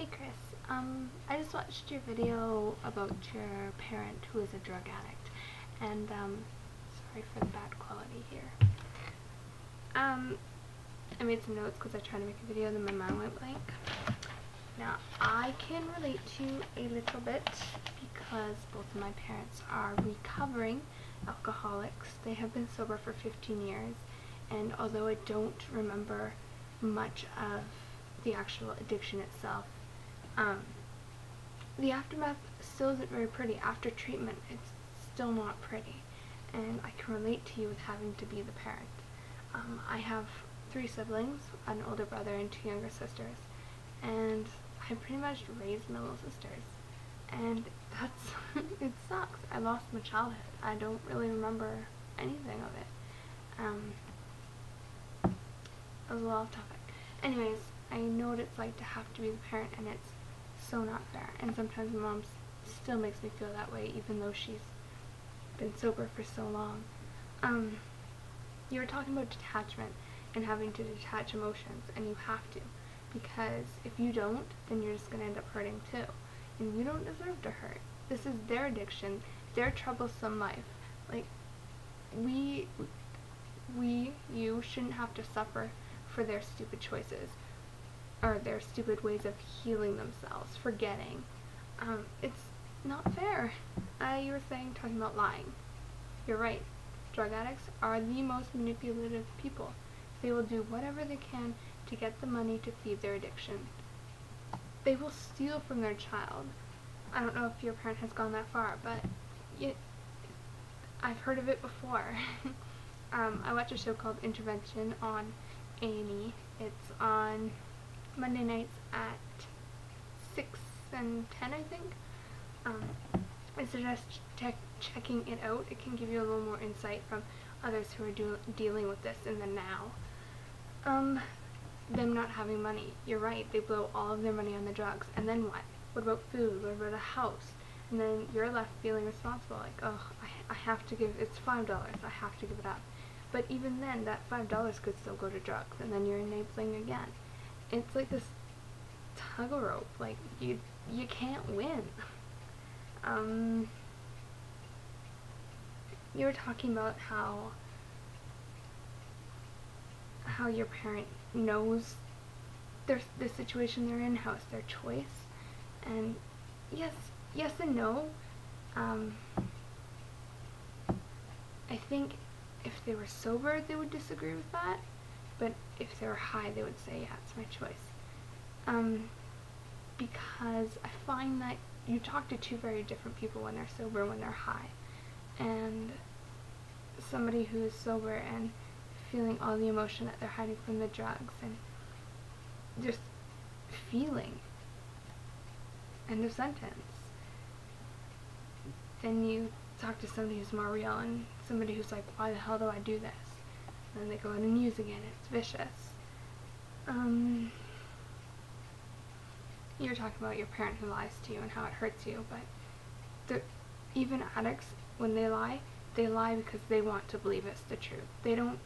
Hey Chris, I just watched your video about your parent who is a drug addict, and sorry for the bad quality here. I made some notes because I tried to make a video and then my mind went blank. Now, I can relate to you a little bit because both of my parents are recovering alcoholics. They have been sober for 15 years, and although I don't remember much of the actual addiction itself, the aftermath still isn't very pretty. After treatment, it's still not pretty, and I can relate to you with having to be the parent. I have 3 siblings, an older brother and 2 younger sisters, and I pretty much raised my little sisters, and that's it sucks. I lost my childhood. I don't really remember anything of it. That was a lot of topic. Anyways, I know what it's like to have to be the parent, and it's so not fair, and sometimes my mom still makes me feel that way even though she's been sober for so long. You were talking about detachment and having to detach emotions, and you have to, because if you don't, then you're just going to end up hurting too, and you don't deserve to hurt. This is their addiction, their troublesome life. Like, you shouldn't have to suffer for their stupid choices or their stupid ways of healing themselves, forgetting. It's not fair. You were talking about lying. You're right. Drug addicts are the most manipulative people. They will do whatever they can to get the money to feed their addiction. They will steal from their child. I don't know if your parent has gone that far, but I've heard of it before. I watch a show called Intervention on A&E. It's on Monday nights at 6 and 10, I think. I suggest checking it out. It can give you a little more insight from others who are dealing with this in the now. Them not having money. You're right, they blow all of their money on the drugs. And then what? What about food? What about a house? And then you're left feeling responsible, like, oh, I have to give, it's $5, I have to give it up. But even then, that $5 could still go to drugs, and then you're enabling again. It's like this tug of rope, like, you can't win. You were talking about how your parent knows the situation they're in, how it's their choice, and yes and no. I think if they were sober, they would disagree with that, but if they were high, they would say, yeah, it's my choice. Because I find that you talk to 2 very different people when they're sober and when they're high. And somebody who's sober and feeling all the emotion that they're hiding from the drugs and just feeling. End of sentence. Then you talk to somebody who's more real and somebody who's like, why the hell do I do this? And then they go out and use again. It's vicious. You're talking about your parent who lies to you and how it hurts you, but even addicts, when they lie because they want to believe it's the truth. They don't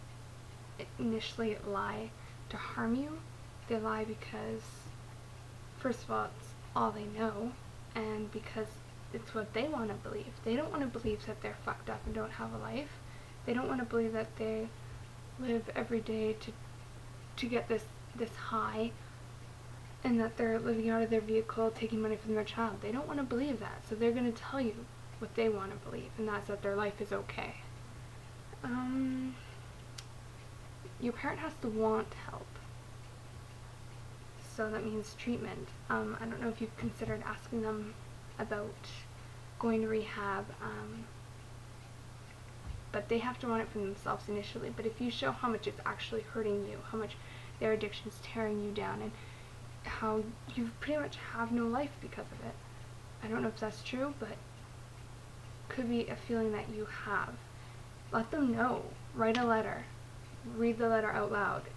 initially lie to harm you. They lie because, first of all, it's all they know, and because it's what they want to believe. They don't want to believe that they're fucked up and don't have a life. They don't want to believe that they live every day to get this high, and that they're living out of their vehicle, taking money from their child. They don't want to believe that, so they're going to tell you what they want to believe, and that's that their life is okay. Your parent has to want help, so that means treatment. I don't know if you've considered asking them about going to rehab, but they have to want it for themselves initially. But if you show how much it's actually hurting you, how much their addiction is tearing you down, and how you pretty much have no life because of it. I don't know if that's true, but could be a feeling that you have. Let them know. Write a letter. Read the letter out loud.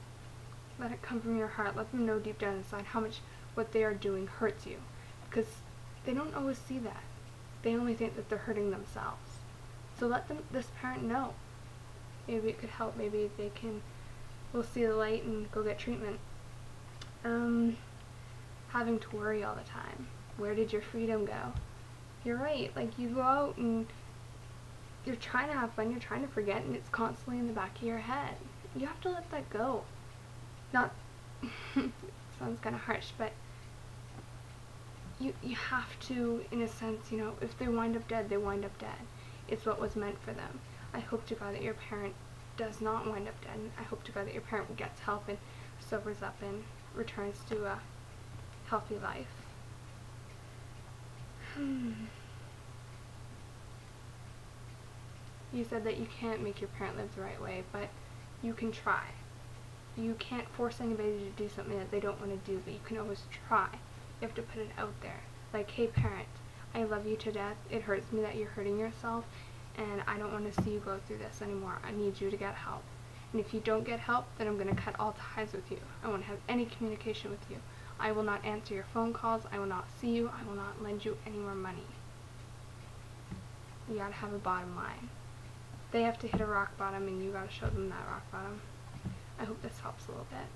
Let it come from your heart. Let them know deep down inside how much what they are doing hurts you. Because they don't always see that. They only think that they're hurting themselves. So let this parent know. Maybe it could help. Maybe will see the light and go get treatment. having to worry all the time. Where did your freedom go? You're right, like you go out and you're trying to have fun, you're trying to forget, and it's constantly in the back of your head. You have to let that go. Not, sounds kind of harsh, but you have to, in a sense, you know, if they wind up dead, they wind up dead. It's what was meant for them. I hope to God that your parent does not wind up dead. I hope to God that your parent gets help and sobers up and returns to a healthy life. You said that you can't make your parent live the right way, but you can try. You can't force anybody to do something that they don't want to do, but you can always try. You have to put it out there. Like, hey parent, I love you to death. It hurts me that you're hurting yourself, and I don't want to see you go through this anymore. I need you to get help. And if you don't get help, then I'm going to cut all ties with you. I won't have any communication with you. I will not answer your phone calls. I will not see you. I will not lend you any more money. You gotta have a bottom line. They have to hit a rock bottom, and you gotta show them that rock bottom. I hope this helps a little bit.